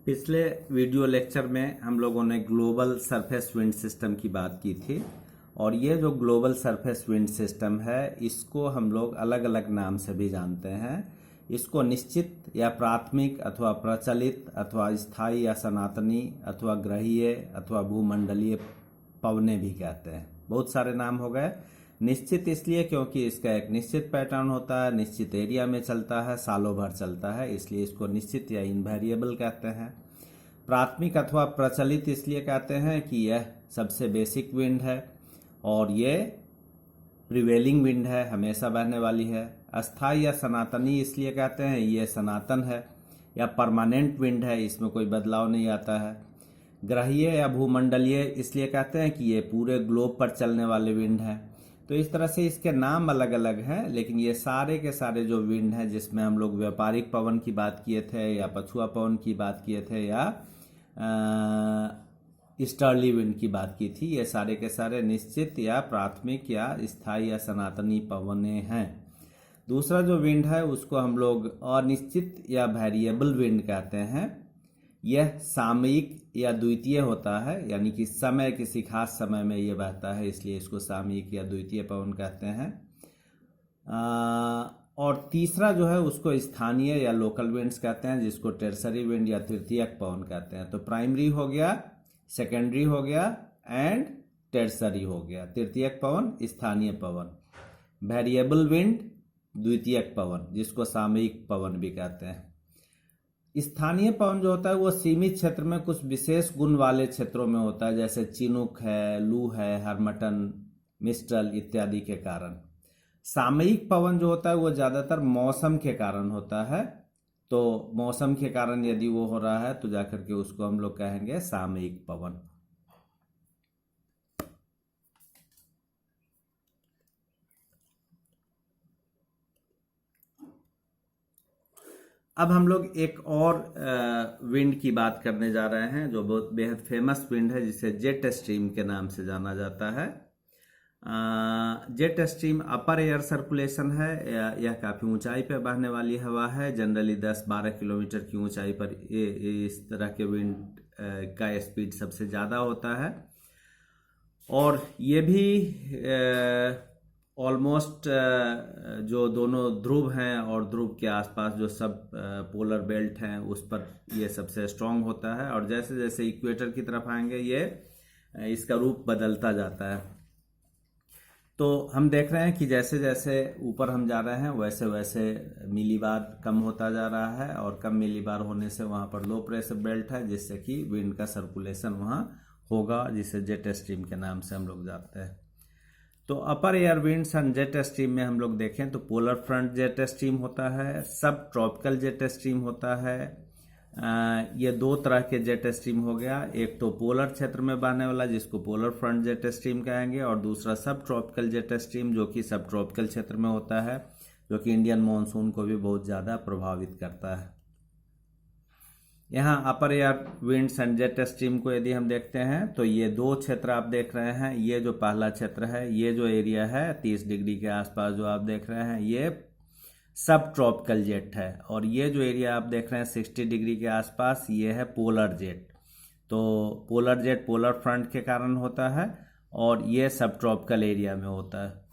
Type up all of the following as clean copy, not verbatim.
पिछले video lecture में हम लोगों ने ग्लोबल सरफेस विंड सिस्टम की बात की थी और ये जो ग्लोबल सरफेस विंड सिस्टम है इसको हम लोग अलग अलग नाम से भी जानते हैं। इसको निश्चित या प्राथमिक अथवा प्रचलित अथवा स्थायी या सनातनी अथवा ग्रहीय अथवा भूमंडलीय पवने भी कहते हैं। बहुत सारे नाम हो गए। निश्चित इसलिए क्योंकि इसका एक निश्चित पैटर्न होता है, निश्चित एरिया में चलता है, सालों भर चलता है, इसलिए इसको निश्चित या इनवेरिएबल कहते हैं। प्राथमिक अथवा प्रचलित इसलिए कहते हैं कि यह सबसे बेसिक विंड है और ये प्रिवेलिंग विंड है, हमेशा बहने वाली है। अस्थायी या सनातनी इसलिए कहते हैं ये सनातन है या परमानेंट विंड है, इसमें कोई बदलाव नहीं आता है। ग्रहीय या भूमंडलीय इसलिए कहते हैं कि ये पूरे ग्लोब पर चलने वाले विंड है। तो इस तरह से इसके नाम अलग अलग हैं, लेकिन ये सारे के सारे जो विंड हैं जिसमें हम लोग व्यापारिक पवन की बात किए थे या पछुआ पवन की बात किए थे या ईस्टर्ली विंड की बात की थी, ये सारे के सारे निश्चित या प्राथमिक या स्थायी या सनातनी पवनें हैं। दूसरा जो विंड है उसको हम लोग अनिश्चित या वेरिएबल विंड कहते हैं। यह सामयिक या द्वितीय होता है, यानी कि समय किसी खास समय में ये बहता है, इसलिए इसको सामयिक या द्वितीय पवन कहते हैं। और तीसरा जो है उसको स्थानीय या लोकल विंड्स कहते हैं, जिसको टेरसरी विंड या तृतीयक पवन कहते हैं। तो प्राइमरी हो गया, सेकेंडरी हो गया एंड टेरसरी हो गया। तृतीयक पवन स्थानीय पवन, वेरिएबल विंड द्वितीयक पवन, जिसको सामयिक पवन भी कहते हैं। स्थानीय पवन जो होता है वो सीमित क्षेत्र में कुछ विशेष गुण वाले क्षेत्रों में होता है, जैसे चिनूक है, लू है, हरमटन, मिस्टल इत्यादि के कारण। सामयिक पवन जो होता है वो ज्यादातर मौसम के कारण होता है। तो मौसम के कारण यदि वो हो रहा है तो जाकर के उसको हम लोग कहेंगे सामयिक पवन। अब हम लोग एक और विंड की बात करने जा रहे हैं जो बहुत बेहद फेमस विंड है, जिसे जेट स्ट्रीम के नाम से जाना जाता है। जेट स्ट्रीम अपर एयर सर्कुलेशन है, यह काफ़ी ऊंचाई पर बहने वाली हवा है। जनरली 10-12 किलोमीटर की ऊंचाई पर इस तरह के विंड का स्पीड सबसे ज़्यादा होता है और ये भी ऑलमोस्ट जो दोनों ध्रुव हैं और ध्रुव के आसपास जो सब पोलर बेल्ट हैं उस पर ये सबसे स्ट्रांग होता है और जैसे जैसे इक्वेटर की तरफ आएंगे ये इसका रूप बदलता जाता है। तो हम देख रहे हैं कि जैसे जैसे ऊपर हम जा रहे हैं वैसे वैसे मिलीबार कम होता जा रहा है और कम मिलीबार होने से वहाँ पर लो प्रेशर बेल्ट है, जिससे कि विंड का सर्कुलेशन वहाँ होगा, जिसे जेट स्ट्रीम के नाम से हम लोग जानते हैं। तो अपर air winds and jet stream में हम लोग देखें तो पोलर फ्रंट जेट स्ट्रीम होता है, सब ट्रॉपिकल जेट स्ट्रीम होता है। ये दो तरह के जेट स्ट्रीम हो गया, एक तो पोलर क्षेत्र में बहने वाला जिसको पोलर फ्रंट जेट स्ट्रीम कहेंगे और दूसरा सब ट्रॉपिकल जेट स्ट्रीम जो कि सब ट्रॉपिकल क्षेत्र में होता है, जो कि इंडियन मानसून को भी बहुत ज़्यादा प्रभावित करता है। यहाँ अपर air winds and jet stream को यदि हम देखते हैं तो ये दो क्षेत्र आप देख रहे हैं। ये जो पहला क्षेत्र है, ये जो एरिया है 30 डिग्री के आसपास जो आप देख रहे हैं, ये सब ट्रॉपिकल जेट है और ये जो एरिया आप देख रहे हैं 60 डिग्री के आसपास, ये है पोलर जेट। तो पोलर जेट पोलर फ्रंट के कारण होता है और ये सब ट्रॉपिकल एरिया में होता है।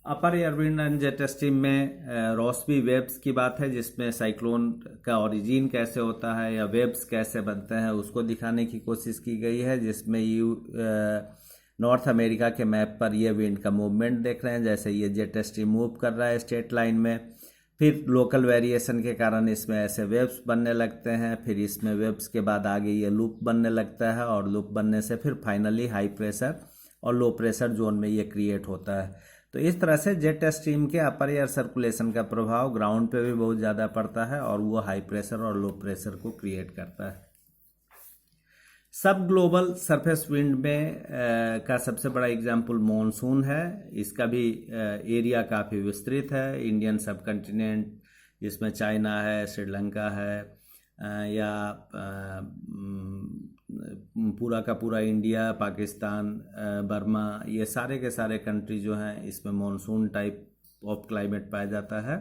अपर air wind and jet stream में रोस्बी वेव्स की बात है, जिसमें साइक्लोन का ओरिजिन कैसे होता है या वेव्स कैसे बनते हैं उसको दिखाने की कोशिश की गई है, जिसमें नॉर्थ अमेरिका के मैप पर ये विंड का मूवमेंट देख रहे हैं। जैसे ये जेट स्ट्रीम मूव कर रहा है स्ट्रेट लाइन में, फिर लोकल वेरिएशन के कारण इसमें ऐसे वेव्स बनने लगते हैं, फिर इसमें वेव्स के बाद आगे ये लूप बनने लगता है और लूप बनने से फिर फाइनली हाई प्रेशर और लो प्रेशर जोन में ये क्रिएट होता है। तो इस तरह से जेट स्ट्रीम के अपर एयर सर्कुलेशन का प्रभाव ग्राउंड पे भी बहुत ज़्यादा पड़ता है और वो हाई प्रेशर और लो प्रेशर को क्रिएट करता है। सब ग्लोबल सरफेस विंड में का सबसे बड़ा एग्जाम्पल मॉनसून है। इसका भी एरिया काफ़ी विस्तृत है। इंडियन सब कंटिनेंट, जिसमें चाइना है, श्रीलंका है या पूरा का पूरा इंडिया, पाकिस्तान, बर्मा, ये सारे के सारे कंट्री जो हैं इसमें मॉनसून टाइप ऑफ क्लाइमेट पाया जाता है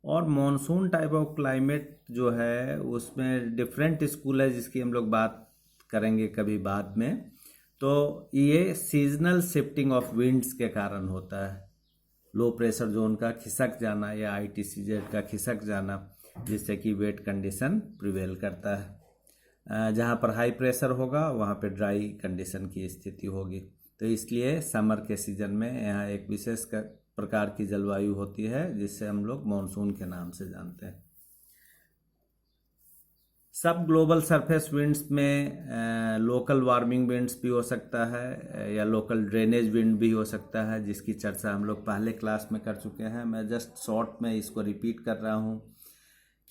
और मॉनसून टाइप ऑफ क्लाइमेट जो है उसमें डिफरेंट स्कूल है जिसकी हम लोग बात करेंगे कभी बाद में। तो ये सीजनल शिफ्टिंग ऑफ विंड्स के कारण होता है, लो प्रेशर जोन का खिसक जाना या ITCZ का खिसक जाना, जिससे कि वेट कंडीशन प्रिवेल करता है। जहाँ पर हाई प्रेशर होगा वहाँ पे ड्राई कंडीशन की स्थिति होगी। तो इसलिए समर के सीजन में यहाँ एक विशेष प्रकार की जलवायु होती है जिससे हम लोग मॉनसून के नाम से जानते हैं। सब ग्लोबल सरफेस विंड्स में लोकल वार्मिंग विंड्स भी हो सकता है या लोकल ड्रेनेज विंड भी हो सकता है, जिसकी चर्चा हम लोग पहले क्लास में कर चुके हैं। मैं जस्ट शॉर्ट में इसको रिपीट कर रहा हूँ।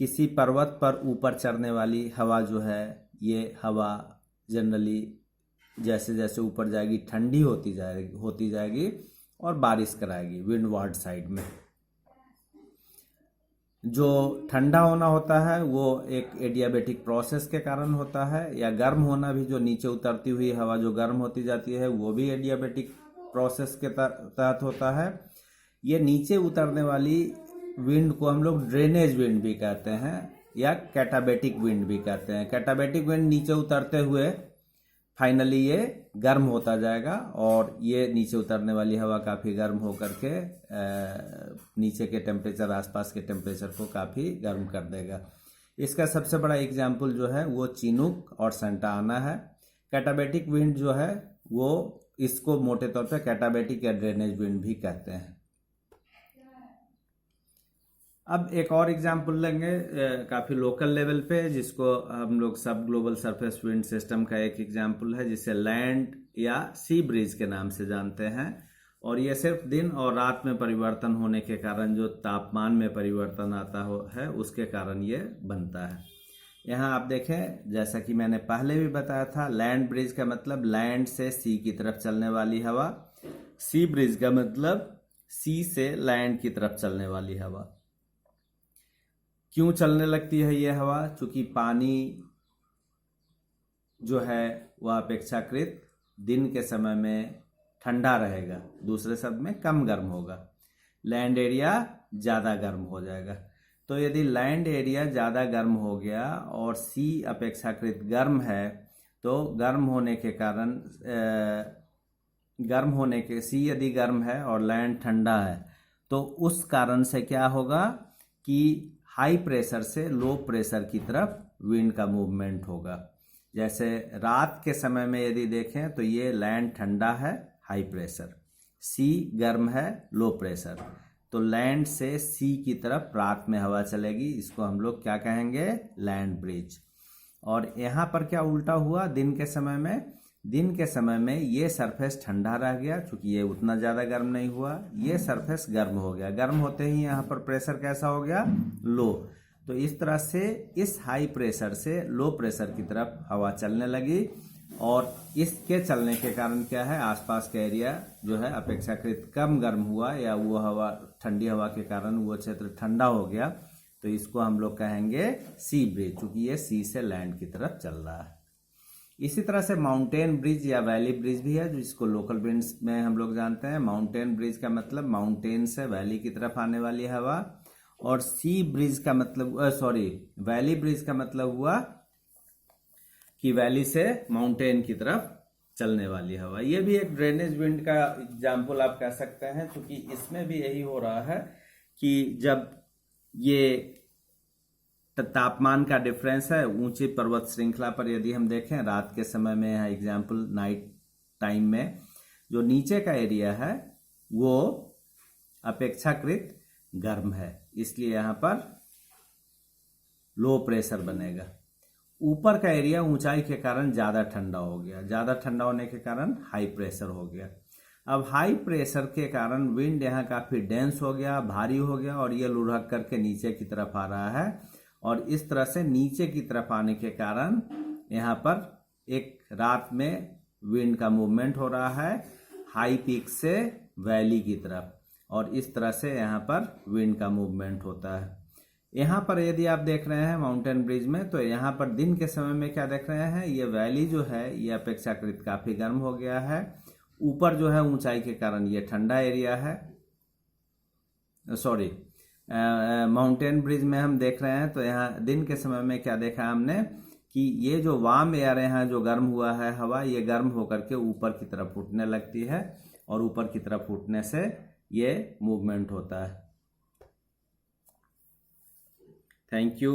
किसी पर्वत पर ऊपर चढ़ने वाली हवा जो है, ये हवा जनरली जैसे जैसे ऊपर जाएगी ठंडी होती जाएगी और बारिश कराएगी विंडवार्ड साइड में। जो ठंडा होना होता है वो एक एडियाबैटिक प्रोसेस के कारण होता है, या गर्म होना भी, जो नीचे उतरती हुई हवा जो गर्म होती जाती है वो भी एडियाबैटिक प्रोसेस के तहत होता है। ये नीचे उतरने वाली विंड को हम लोग ड्रेनेज विंड भी कहते हैं या कैटाबैटिक विंड भी कहते हैं। कैटाबैटिक विंड नीचे उतरते हुए फाइनली ये गर्म होता जाएगा और ये नीचे उतरने वाली हवा काफ़ी गर्म होकर के नीचे के टेम्परेचर, आसपास के टेम्परेचर को काफ़ी गर्म कर देगा। इसका सबसे बड़ा एग्जाम्पल जो है वो चिनूक और सेंटा आना है। कैटाबैटिक विंड जो है वो इसको मोटे तौर पे कैटाबैटिक या ड्रेनेज विंड भी कहते हैं। अब एक और एग्जाम्पल लेंगे काफ़ी लोकल लेवल पे, जिसको हम लोग सब ग्लोबल सरफेस विंड सिस्टम का एक एग्जाम्पल है, जिसे लैंड या सी ब्रीज के नाम से जानते हैं। और ये सिर्फ दिन और रात में परिवर्तन होने के कारण, जो तापमान में परिवर्तन आता है उसके कारण ये बनता है। यहाँ आप देखें, जैसा कि मैंने पहले भी बताया था, लैंड ब्रिज का मतलब लैंड से सी की तरफ चलने वाली हवा, सी ब्रिज का मतलब सी से लैंड की तरफ चलने वाली हवा। क्यों चलने लगती है ये हवा? चूंकि पानी जो है वह अपेक्षाकृत दिन के समय में ठंडा रहेगा, दूसरे शब्द में कम गर्म होगा, लैंड एरिया ज़्यादा गर्म हो जाएगा। तो यदि लैंड एरिया ज़्यादा गर्म हो गया और सी अपेक्षाकृत गर्म है, तो गर्म होने के कारण सी यदि गर्म है और लैंड ठंडा है, तो उस कारण से क्या होगा कि हाई प्रेशर से लो प्रेशर की तरफ विंड का मूवमेंट होगा। जैसे रात के समय में यदि देखें तो ये लैंड ठंडा है, हाई प्रेशर, सी गर्म है, लो प्रेशर, तो लैंड से सी की तरफ रात में हवा चलेगी। इसको हम लोग क्या कहेंगे? Land bridge. और यहाँ पर क्या उल्टा हुआ? दिन के समय में ये सरफेस ठंडा रह गया, क्योंकि ये उतना ज़्यादा गर्म नहीं हुआ, ये सरफेस गर्म हो गया। गर्म होते ही यहाँ पर प्रेशर कैसा हो गया? लो। तो इस तरह से इस हाई प्रेशर से लो प्रेशर की तरफ हवा चलने लगी, और इसके चलने के कारण क्या है, आसपास का एरिया जो है अपेक्षाकृत कम गर्म हुआ, या वो हवा, ठंडी हवा के कारण वो क्षेत्र ठंडा हो गया। तो इसको हम लोग कहेंगे सी ब्रिज, क्योंकि ये सी से लैंड की तरफ चल रहा है। इसी तरह से माउंटेन ब्रिज या वैली ब्रिज भी है, जिसको लोकल विंड्स में हम लोग जानते हैं। माउंटेन ब्रिज का मतलब माउंटेन से वैली की तरफ आने वाली हवा, और सी ब्रिज का मतलब वैली ब्रिज का मतलब हुआ कि वैली से माउंटेन की तरफ चलने वाली हवा। ये भी एक ड्रेनेज विंड का एग्जाम्पल आप कह सकते हैं, क्योंकि इसमें भी यही हो रहा है कि जब ये तापमान का डिफरेंस है ऊंची पर्वत श्रृंखला पर, यदि हम देखें रात के समय में, यहाँ एग्जाम्पल नाइट टाइम में जो नीचे का एरिया है वो अपेक्षाकृत गर्म है, इसलिए यहाँ पर लो प्रेशर बनेगा। ऊपर का एरिया ऊंचाई के कारण ज़्यादा ठंडा हो गया, ज़्यादा ठंडा होने के कारण हाई प्रेशर हो गया। अब हाई प्रेशर के कारण विंड यहाँ काफ़ी डेंस हो गया, भारी हो गया, और ये लुढ़क करके नीचे की तरफ आ रहा है। और इस तरह से नीचे की तरफ आने के कारण यहाँ पर एक रात में विंड का मूवमेंट हो रहा है हाई पीक से वैली की तरफ, और इस तरह से यहाँ पर विंड का मूवमेंट होता है। यहाँ पर यदि आप देख रहे हैं माउंटेन ब्रिज में, तो यहाँ पर दिन के समय में क्या देख रहे हैं, ये वैली जो है ये अपेक्षाकृत काफ़ी गर्म हो गया है। ऊपर जो है ऊंचाई के कारण ये ठंडा एरिया है, माउंटेन ब्रिज में हम देख रहे हैं, तो यहाँ दिन के समय में क्या देखा हमने कि ये जो वार्म एयर यहाँ जो गर्म हुआ है हवा, ये गर्म होकर के ऊपर की तरफ उठने लगती है और ऊपर की तरफ उठने से ये मूवमेंट होता है। Thank you.